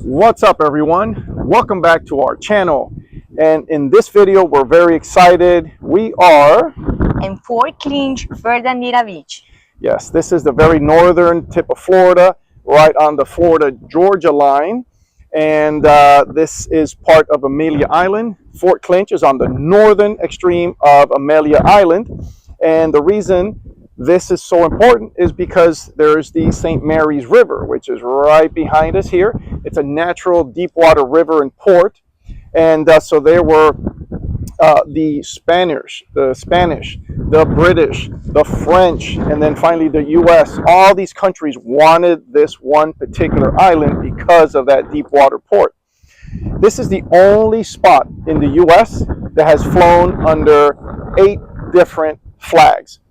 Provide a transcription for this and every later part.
What's up, everyone? Welcome back to our channel. And in this video, we're very excited. We are in Fort Clinch, Fernandina Beach. Yes, this is the very northern tip of Florida, right on the Florida-Georgia line. And this is part of Amelia Island. Fort Clinch is on the northern extreme of Amelia Island. And the reason this is so important is because there's the St. Mary's River, which is right behind us here. It's a natural deep water river and port. And so there were the Spanish, the British, the French, and then finally the US. All these countries wanted this one particular island because of that deep water port. This is the only spot in the US that has flown under 8 different flags.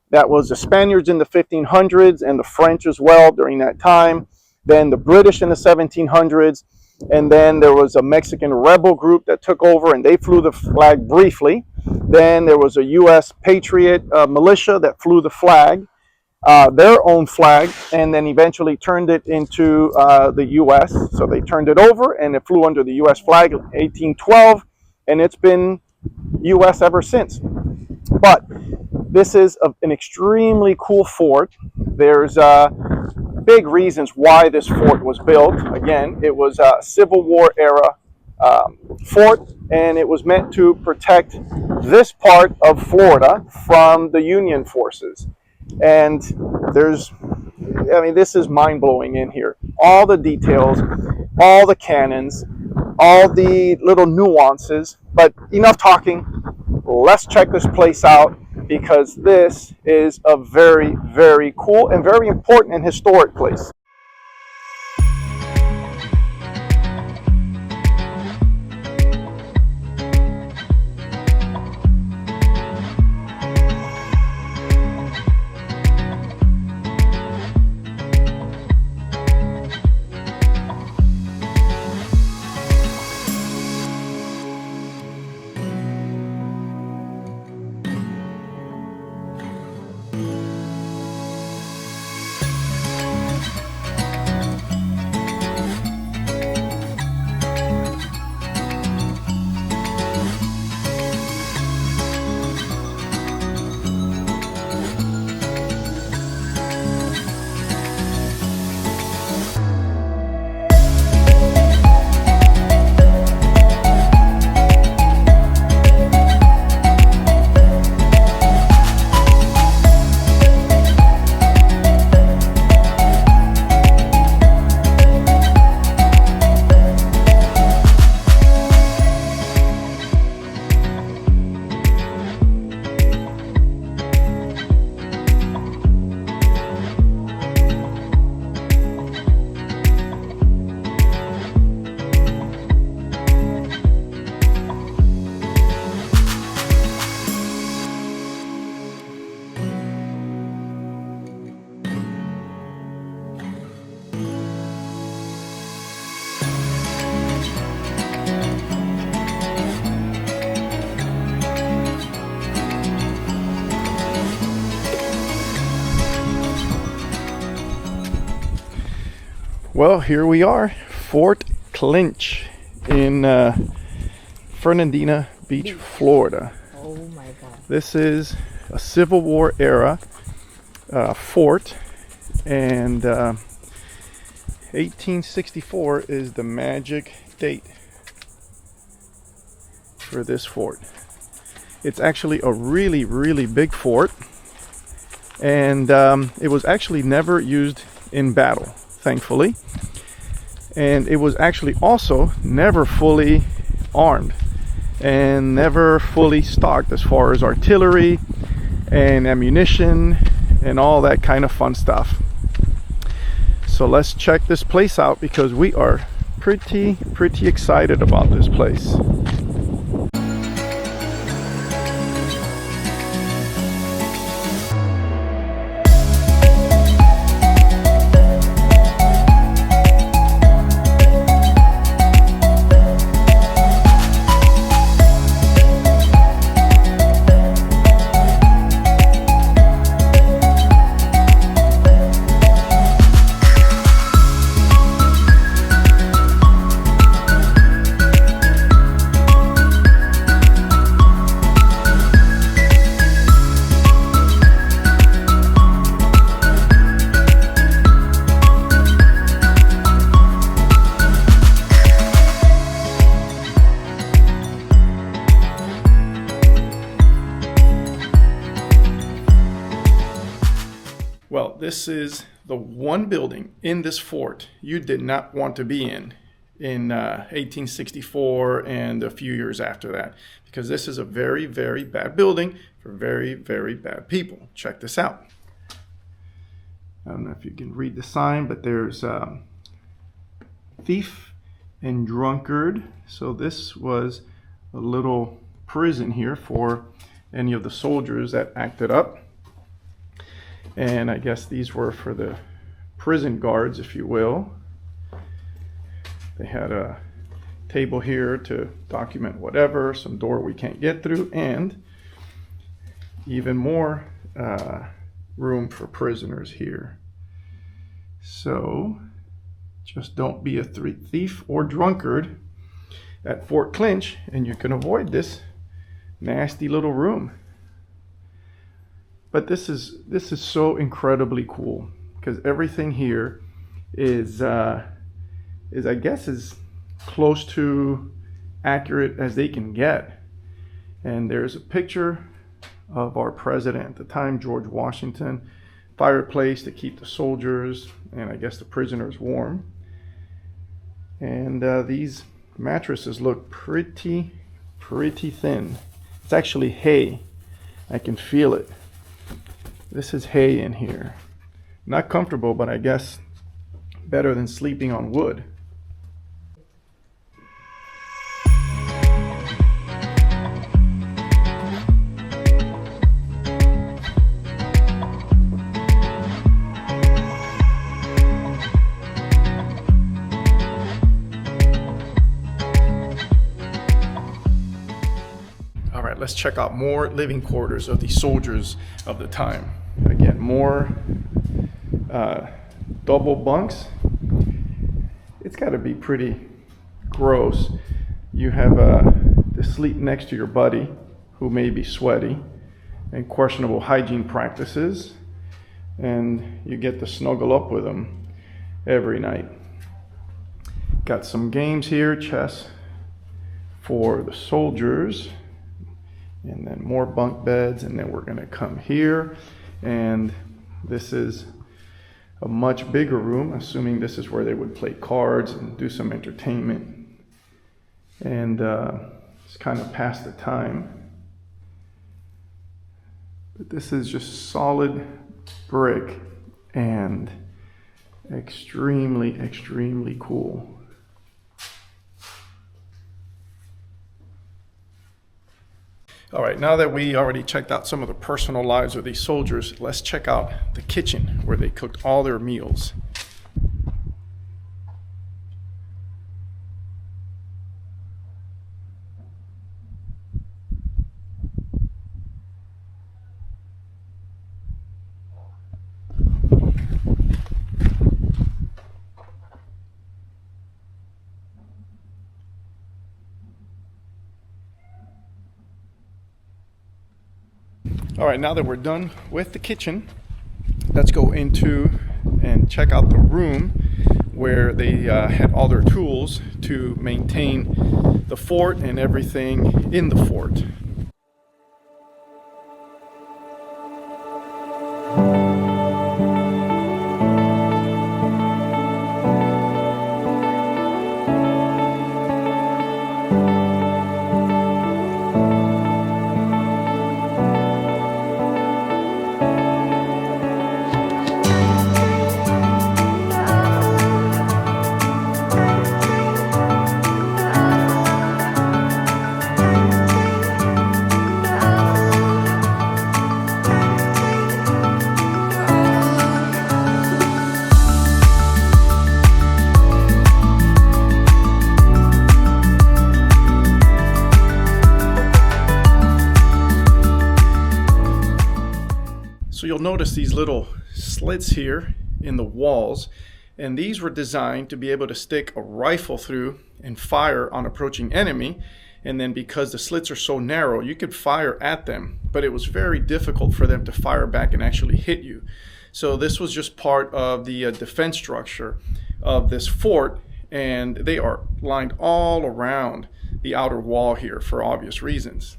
That was the Spaniards in the 1500s and the French as well during that time. Then the British in the 1700s. And then there was a Mexican rebel group that took over and they flew the flag briefly. Then there was a U.S. Patriot militia that flew the flag, their own flag, and then eventually turned it into the U.S. So they turned it over and it flew under the U.S. flag in 1812, and it's been U.S. ever since. But this is an extremely cool fort. There's big reasons why this fort was built. Again, it was a Civil War era fort, and it was meant to protect this part of Florida from the Union forces. And this is mind-blowing in here. All the details, all the cannons, all the little nuances. But enough talking. Let's check this place out, because this is a very, very cool and very important and historic place. Well, here we are, Fort Clinch in Fernandina Beach, Florida. Oh my God. This is a Civil War era fort, and 1864 is the magic date for this fort. It's actually a really, really big fort, and it was actually never used in battle, thankfully. And it was actually also never fully armed and never fully stocked as far as artillery and ammunition and all that kind of fun stuff. So let's check this place out, because we are pretty excited about this place. this is the one building in this fort you did not want to be in 1864 and a few years after that, because this is a very, very bad building for very, very bad people. Check this out. I don't know if you can read the sign, but there's thief and drunkard. So this was a little prison here for any of the soldiers that acted up. And I guess these were for the prison guards, if you will. They had a table here to document whatever, some door we can't get through, and even more room for prisoners here. So just don't be a thief or drunkard at Fort Clinch, and you can avoid this nasty little room. But this is so incredibly cool, because everything here is I guess as close to accurate as they can get. And there's a picture of our president at the time, George Washington. Fireplace to keep the soldiers and I guess the prisoners warm. And these mattresses look pretty thin. It's actually hay. I can feel it. This is hay in here. Not comfortable, but I guess better than sleeping on wood. All right, let's check out more living quarters of the soldiers of the time. Again, more double bunks. It's got to be pretty gross. You have to sleep next to your buddy who may be sweaty, and questionable hygiene practices, and you get to snuggle up with them every night. Got some games here, chess for the soldiers, and then more bunk beds, and then we're going to come here, and this is a much bigger room, assuming this is where they would play cards and do some entertainment, and it's kind of past the time. But this is just solid brick and extremely cool. All right, now that we already checked out some of the personal lives of these soldiers, let's check out the kitchen where they cooked all their meals. All right, now that we're done with the kitchen, let's go into and check out the room where they had all their tools to maintain the fort and everything in the fort. So you'll notice these little slits here in the walls, and these were designed to be able to stick a rifle through and fire on approaching enemy. And then because the slits are so narrow, you could fire at them, but it was very difficult for them to fire back and actually hit you. So this was just part of the defense structure of this fort, and they are lined all around the outer wall here for obvious reasons.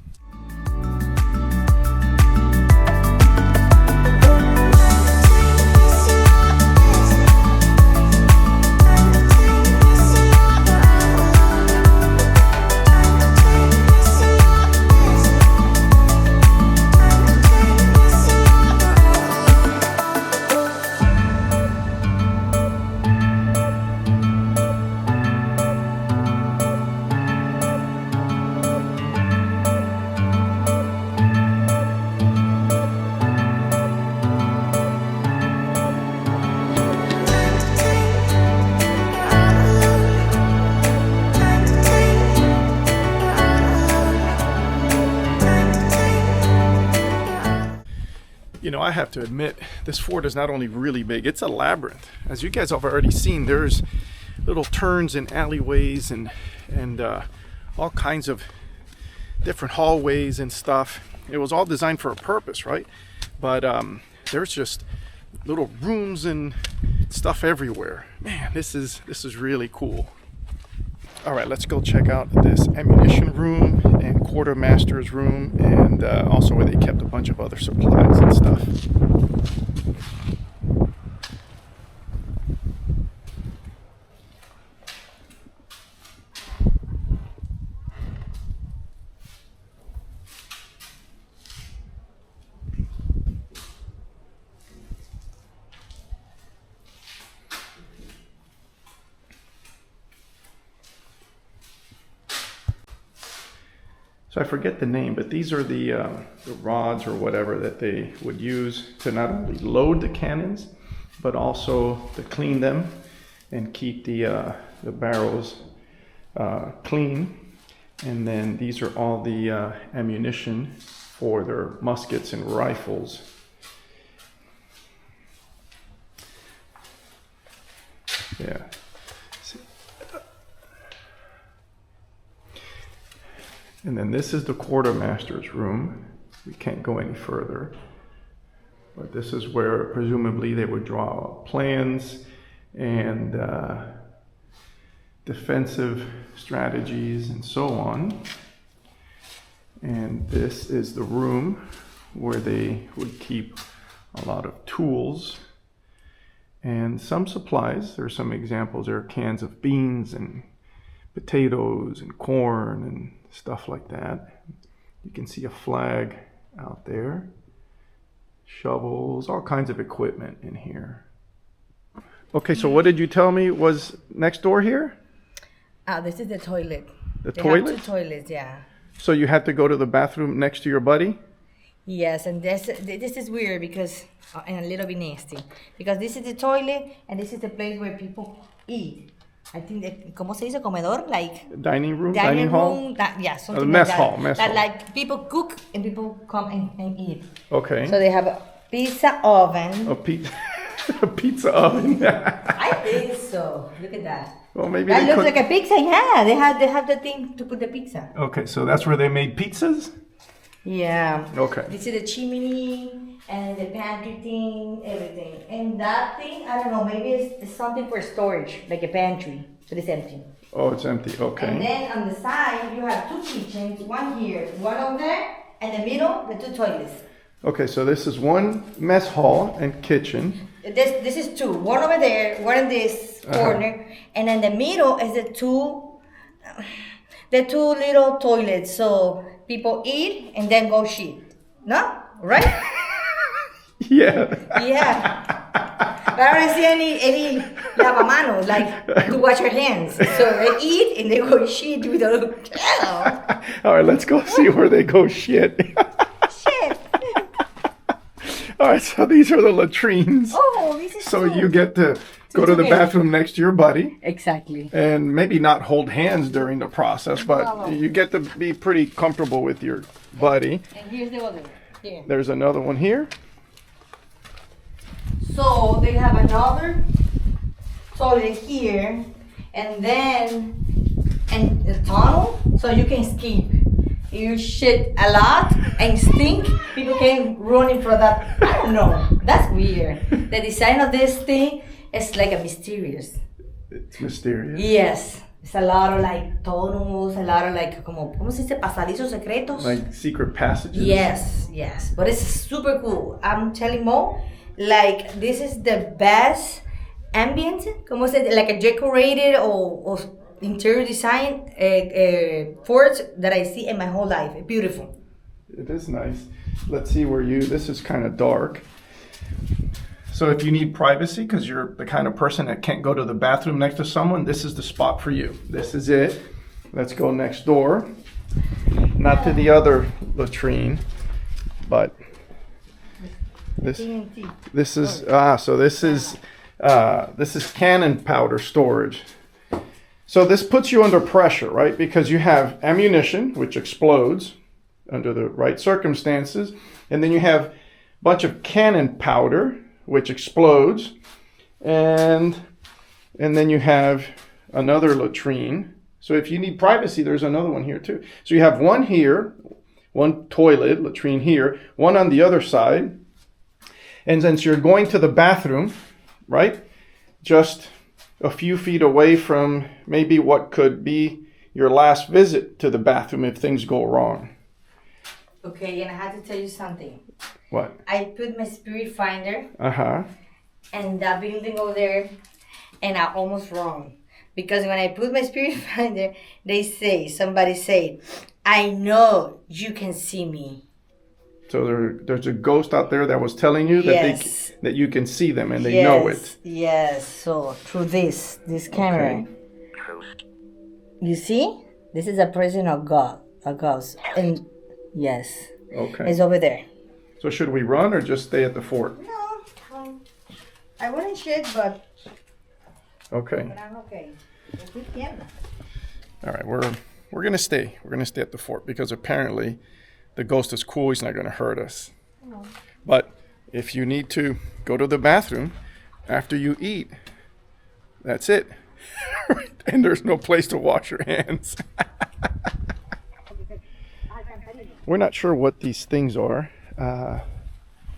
I have to admit, this fort is not only really big, it's a labyrinth. As you guys have already seen, there's little turns and alleyways and all kinds of different hallways and stuff. It was all designed for a purpose, right? But there's just little rooms and stuff everywhere. Man, this is really cool. All right, let's go check out this ammunition room and quartermaster's room, and also where they kept a bunch of other supplies and stuff. So I forget the name, but these are the rods or whatever that they would use to not only load the cannons, but also to clean them and keep the barrels clean. And then these are all the ammunition for their muskets and rifles. Yeah. And then this is the quartermaster's room. We can't go any further. But this is where presumably they would draw up plans and defensive strategies and so on. And this is the room where they would keep a lot of tools and some supplies. There are some examples. There are cans of beans and potatoes and corn and stuff like that. You can see a flag out there, shovels, all kinds of equipment in here. Okay, so what did you tell me was next door here? This is the toilet. The They toilet? have two toilets, yeah. So you had to go to the bathroom next to your buddy? Yes, and this is weird because, and a little bit nasty, because this is the toilet and this is the place where people eat. I think that, ¿cómo se dice? Comedor, like Dining room? dining hall? room. Yeah, something mess like hall, that. mess that hall. like people cook and people come and eat. Okay. So they have a pizza oven. A pizza oven. I think so. Look at that. Well, maybe That they looks cook. like a pizza. Yeah, they have the thing to put the pizza. Okay, so that's where they made pizzas? Yeah. Okay. This is the chimney and the pantry thing, everything. And that thing, I don't know, maybe it's something for storage, like a pantry, but it's empty. Oh, it's empty. Okay. And then on the side, you have two kitchens, one here, one over there, and the middle, the two toilets. Okay, so this is one mess hall and kitchen. This is two, one over there, one in this corner, and in the middle is the two little toilets. So people eat and then go shit. No? Right? Yeah. Yeah. But I don't see any lavamanos, like to wash your hands. So they eat and they go shit with a cow. All right, let's go see where they go shit. Shit. All right, so these are the latrines. Oh, this is So so you get to go to the okay. bathroom next to your buddy Exactly. and maybe not hold hands during the process, but you get to be pretty comfortable with your buddy. And here's the other one. Here. There's another one here. So they have another toilet here, and then the tunnel, so you can skip. You shit a lot and stink. People can run in front of that. I don't know. That's weird. The design of this thing is like a mysterious. It's mysterious. Yes. It's a lot of like tunnels, a lot of like, ¿cómo se dice? Pasadizos secretos. Like secret passages. Yes. But it's super cool. I'm telling Mo, like this is the best ambient, como se, like a decorated or interior design fort that I see in my whole life. Beautiful. It is nice. Let's see where this is kind of dark. So if you need privacy, because you're the kind of person that can't go to the bathroom next to someone, this is the spot for you. This is it. Let's go next door. Not to the other latrine, but this is this is cannon powder storage. So this puts you under pressure, right? Because you have ammunition, which explodes under the right circumstances, and then you have bunch of cannon powder, which explodes. And then you have another latrine. So if you need privacy, there's another one here too. So you have one here, one toilet, latrine here, one on the other side. And since you're going to the bathroom, right, just a few feet away from maybe what could be your last visit to the bathroom if things go wrong. Okay, and I have to tell you something. What? I put my spirit finder Uh-huh. and that building over there, and I almost wrong. Because when I put my spirit finder, somebody said, I know you can see me. So there's a ghost out there that was telling you that Yes. that you can see them and they know it. Yes, so through this camera. Okay. You see? This is a presence of God, a ghost. And yes, Okay. it's over there. So should we run or just stay at the fort? No, I wouldn't shit, but Okay. I'm okay. If we can. All right, we're gonna stay. We're gonna stay at the fort because apparently the ghost is cool. He's not gonna hurt us. No. But if you need to go to the bathroom after you eat, that's it. And there's no place to wash your hands. We're not sure what these things are.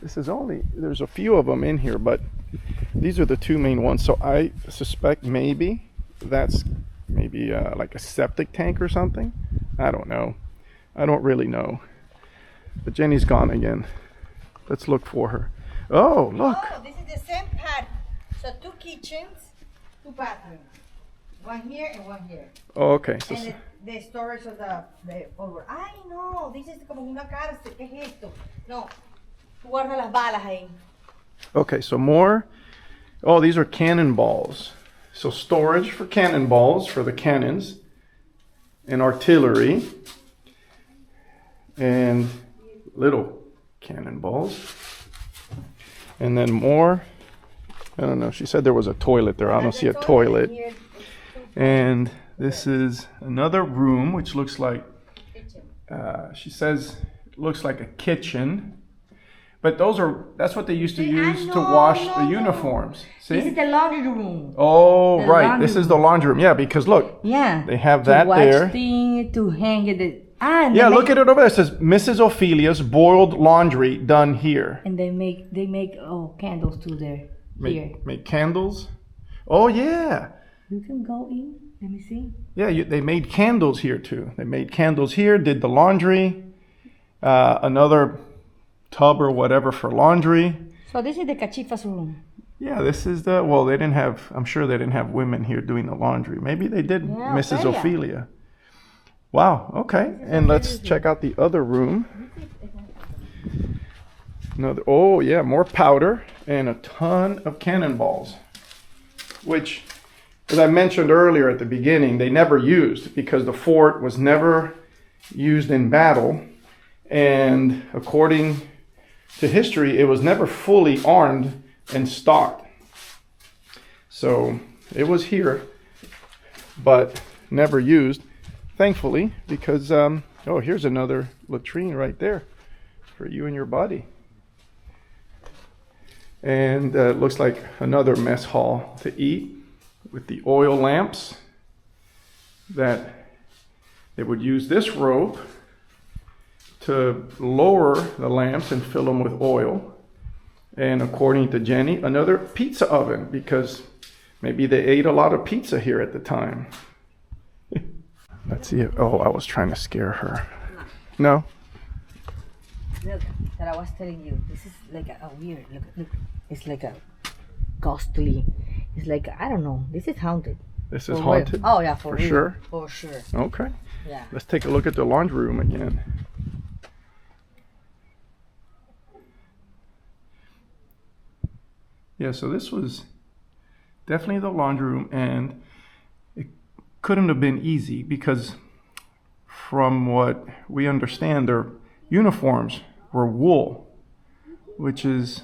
There's a few of them in here, but these are the two main ones. So I suspect maybe that's like a septic tank or something. I don't know. I don't really know. But Jenny's gone again. Let's look for her. Oh, look. Oh, this is the same pattern. So 2 kitchens, 2 bathrooms. One here and one here. Oh, okay. So, And the storage of the over. Ay, no, this is como una cárcel. ¿Qué es esto? No, guarda las balas ahí. okay, so more. Oh, these are cannonballs. So storage for cannonballs for the cannons and artillery and little cannonballs. And then more. I don't know. She said there was a toilet there. I don't see a toilet. And this is another room, which looks like, she says, it looks like a kitchen. But that's what they used to use to wash the uniforms. See? This is the laundry room. Oh, The right. laundry This is the laundry room. Yeah, because look, Yeah. they have to that watch there. Thing, to hang it. And Yeah, they look make, at it over there. It says Mrs. Ophelia's boiled laundry done here. And they make candles too there. Here. Make candles. Oh, yeah. You can go in. Let me see. Yeah, they made candles here too. They made candles here, did the laundry, another tub or whatever for laundry. So this is the cachifa's room. Yeah, this is I'm sure they didn't have women here doing the laundry. Maybe they did, Yeah, Mrs. Ophelia. Ophelia. Wow, okay. And let's check out the other room. Oh yeah, more powder and a ton of cannonballs, which, as I mentioned earlier at the beginning, they never used because the fort was never used in battle. And according to history, it was never fully armed and stocked. So it was here, but never used, thankfully, because, here's another latrine right there for you and your buddy. And it looks like another mess hall to eat with the oil lamps that they would use this rope to lower the lamps and fill them with oil. And according to Jenny, another pizza oven because maybe they ate a lot of pizza here at the time. Let's see if, I was trying to scare her. No? Look, that I was telling you. This is like a weird. Look. It's like a ghostly. It's like, I don't know. This is haunted. This is For haunted? real. Oh yeah, for real. sure? For sure. Okay. Yeah. Let's take a look at the laundry room again. Yeah, so this was definitely the laundry room, and it couldn't have been easy because from what we understand, their uniforms were wool, which is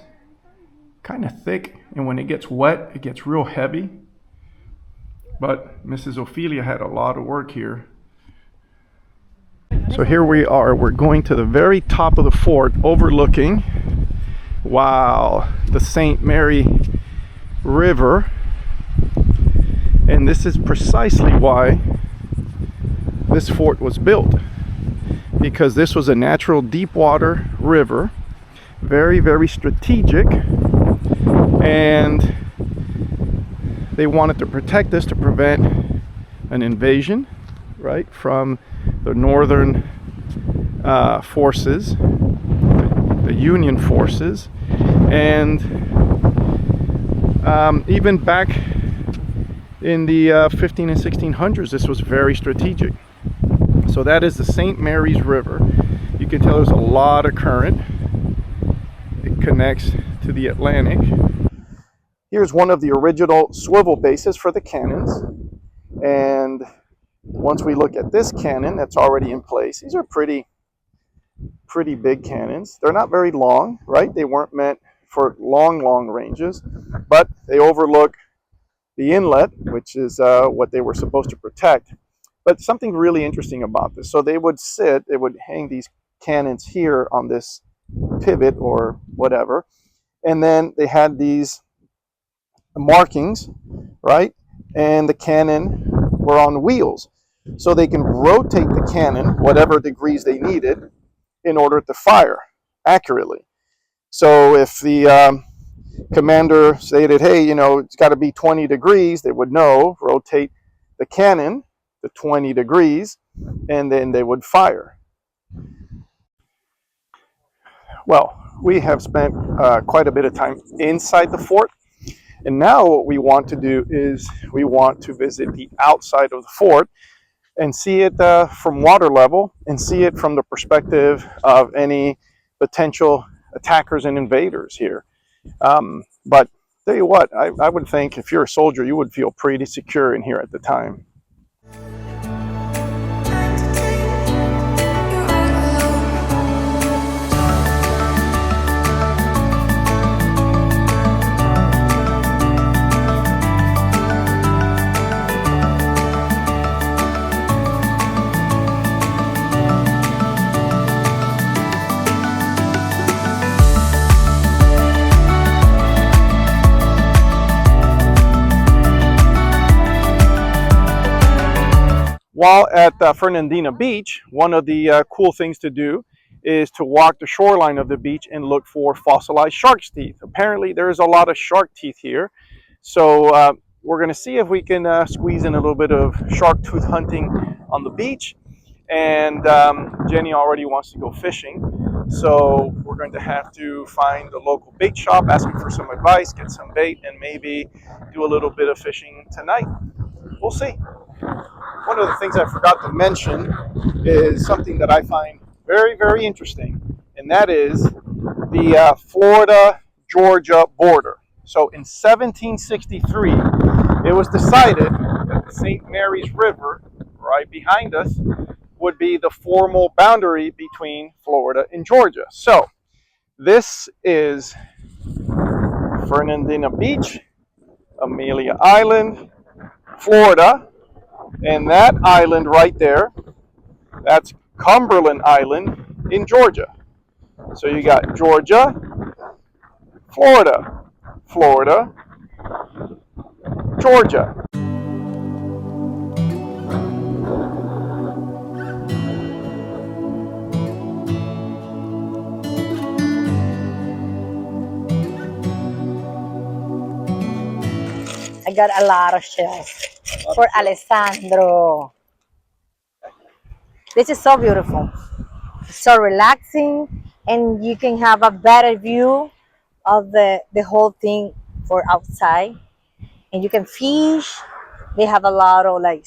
kind of thick, and when it gets wet, it gets real heavy. But Mrs. Ophelia had a lot of work here. So here we are. We're going to the very top of the fort, overlooking Wow, the St. Mary River. And this is precisely why this fort was built, because this was a natural deep water river, very, very strategic, and they wanted to protect this to prevent an invasion, right, from the northern forces, the Union forces. And even back in the 15 and 1600s, this was very strategic. So that is the St. Mary's River. You can tell there's a lot of current. It connects to the Atlantic. Here's one of the original swivel bases for the cannons. And once we look at this cannon that's already in place, these are pretty big cannons. They're not very long, right? They weren't meant for long ranges, but they overlook the inlet, which is what they were supposed to protect. But something really interesting about this. So they would hang these cannons here on this pivot or whatever, and then they had these markings, right? And the cannon were on wheels. So they can rotate the cannon whatever degrees they needed in order to fire accurately. So if the commander stated, hey, you know, it's got to be 20 degrees, they would know, rotate the cannon to 20 degrees, and then they would fire. Well, we have spent quite a bit of time inside the fort, and now what we want to do is we want to visit the outside of the fort and see it from water level, and see it from the perspective of any potential attackers and invaders here. But tell you what, I would think if you're a soldier, you would feel pretty secure in here at the time. While at Fernandina Beach, one of the cool things to do is to walk the shoreline of the beach and look for fossilized shark's teeth. Apparently there's a lot of shark teeth here. So we're going to see if we can squeeze in a little bit of shark tooth hunting on the beach. And Jenny already wants to go fishing. So we're going to have to find the local bait shop, ask them for some advice, get some bait, and maybe do a little bit of fishing tonight. We'll see. One of the things I forgot to mention is something that I find very, very interesting, and that is the Florida-Georgia border. So in 1763, it was decided that the St. Mary's River, right behind us, would be the formal boundary between Florida and Georgia. So this is Fernandina Beach, Amelia Island, Florida. And that island right there, that's Cumberland Island in Georgia. So you got Georgia, Florida, Florida, Georgia. I got a lot of shells for Alessandro. This is so beautiful, so relaxing, and you can have a better view of the whole thing for outside. And you can fish. They have a lot of like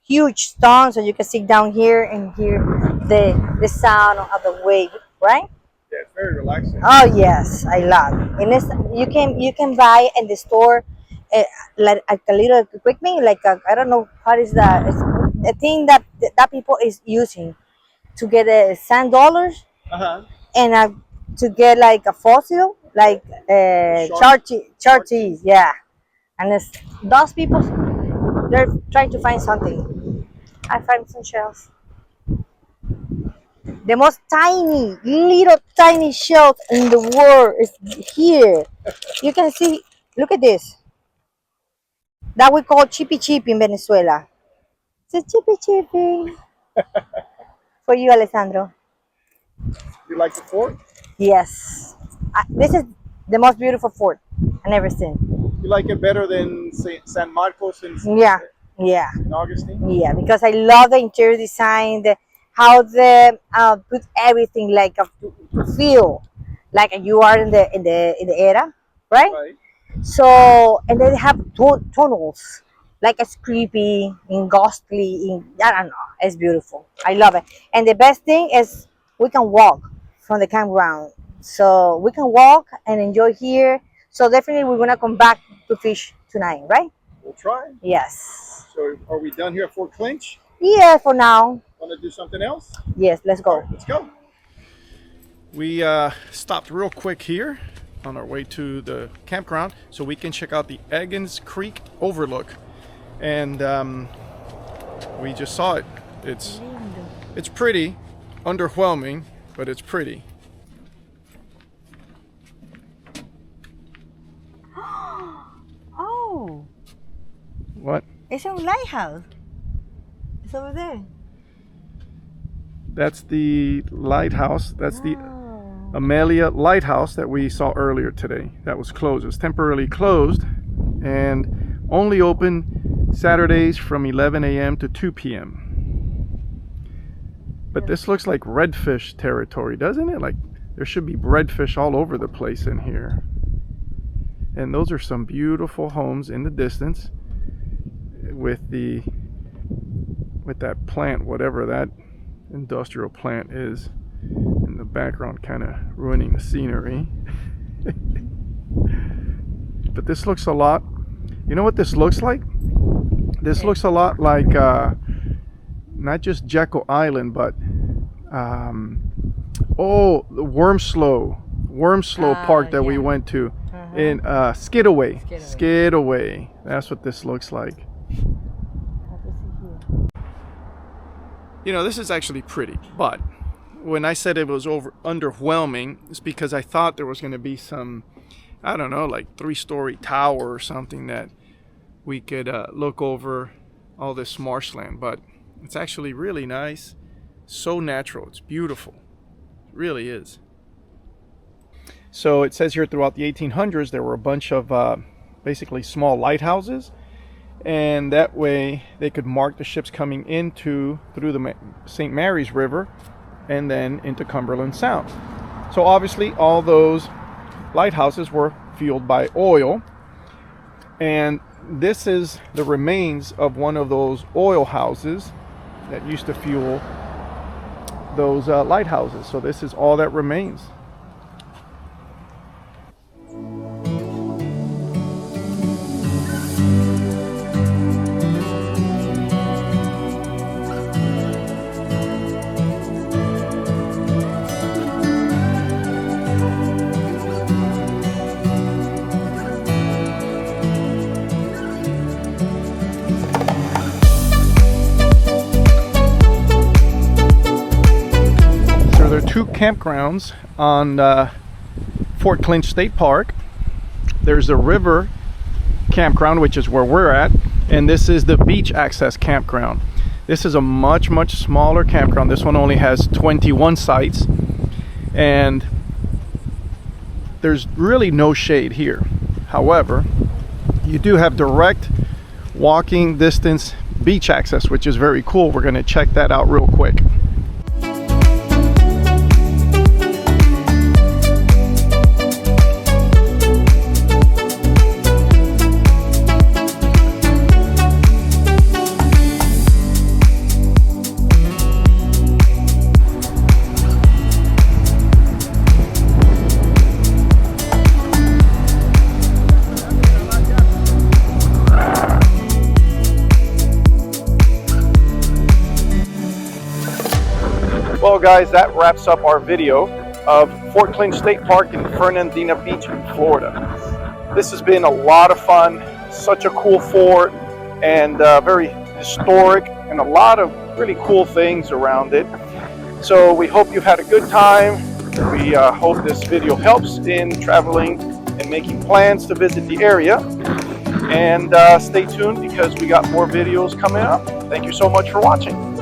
huge stones, so you can sit down here and hear the sound of the wave, right? Yeah, it's very relaxing. Oh yes, I love. And it's, you can buy in the store like a little equipment, like I don't know what is that. It's a thing that people is using to get $10 and to get like a fossil, like charties, yeah. And it's, those people, they're trying to find something. I find some shells. The most tiny, little tiny shells in the world is here. You can see, look at this. That we call chippy chip in Venezuela. It's a chippy chippy. For you, Alessandro. You like the fort? Yes. This is the most beautiful fort I've ever seen. You like it better than San Marcos Yeah, yeah, in Augustine? yeah. Because I love the interior design, how they put everything like to feel like you are in the era, right? Right. So and then they have tunnels, like it's creepy and ghostly. I don't know. It's beautiful. I love it. And the best thing is we can walk from the campground, so we can walk and enjoy here. So definitely we're gonna come back to fish tonight, right? We'll try. Yes. So are we done here at Fort Clinch? Yeah, for now. Want to do something else? Yes, let's All go. right, let's go. We stopped real quick here on our way to the campground so we can check out the Eggins Creek overlook. And we just saw it. It's pretty, underwhelming, but it's pretty. Oh, What? it's a lighthouse. It's over there. That's the lighthouse. That's the Amelia Lighthouse that we saw earlier today. That was closed. It was temporarily closed and only open Saturdays from 11 a.m. to 2 p.m. But this looks like redfish territory, doesn't it? Like there should be redfish all over the place in here. And those are some beautiful homes in the distance with that plant, whatever that industrial plant is in the background, kind of ruining the scenery. But this looks a lot, you know what this looks like? This looks a lot like not just Jekyll Island, but the Wormslow Park that we went to in Skidaway. Skidaway. That's what this looks like. You know, this is actually pretty, but when I said it was underwhelming, it's because I thought there was going to be some, I don't know, like 3-story tower or something that we could look over all this marshland. But it's actually really nice, so natural. It's beautiful, it really is. So it says here throughout the 1800s there were a bunch of basically small lighthouses, and that way they could mark the ships coming through the St. Mary's River and then into Cumberland Sound. So obviously all those lighthouses were fueled by oil, and this is the remains of one of those oil houses that used to fuel those lighthouses. So this is all that remains. Two campgrounds on Fort Clinch State Park. There's the river campground, which is where we're at, and this is the beach access campground. This is a much smaller campground. This one only has 21 sites, and there's really no shade here. However, you do have direct walking distance beach access, which is very cool. We're going to check that out real quick. Well guys, that wraps up our video of Fort Clinch State Park in Fernandina Beach in Florida. This has been a lot of fun, such a cool fort, and very historic, and a lot of really cool things around it. So we hope you've had a good time. We hope this video helps in traveling and making plans to visit the area. And stay tuned because we got more videos coming up. Thank you so much for watching.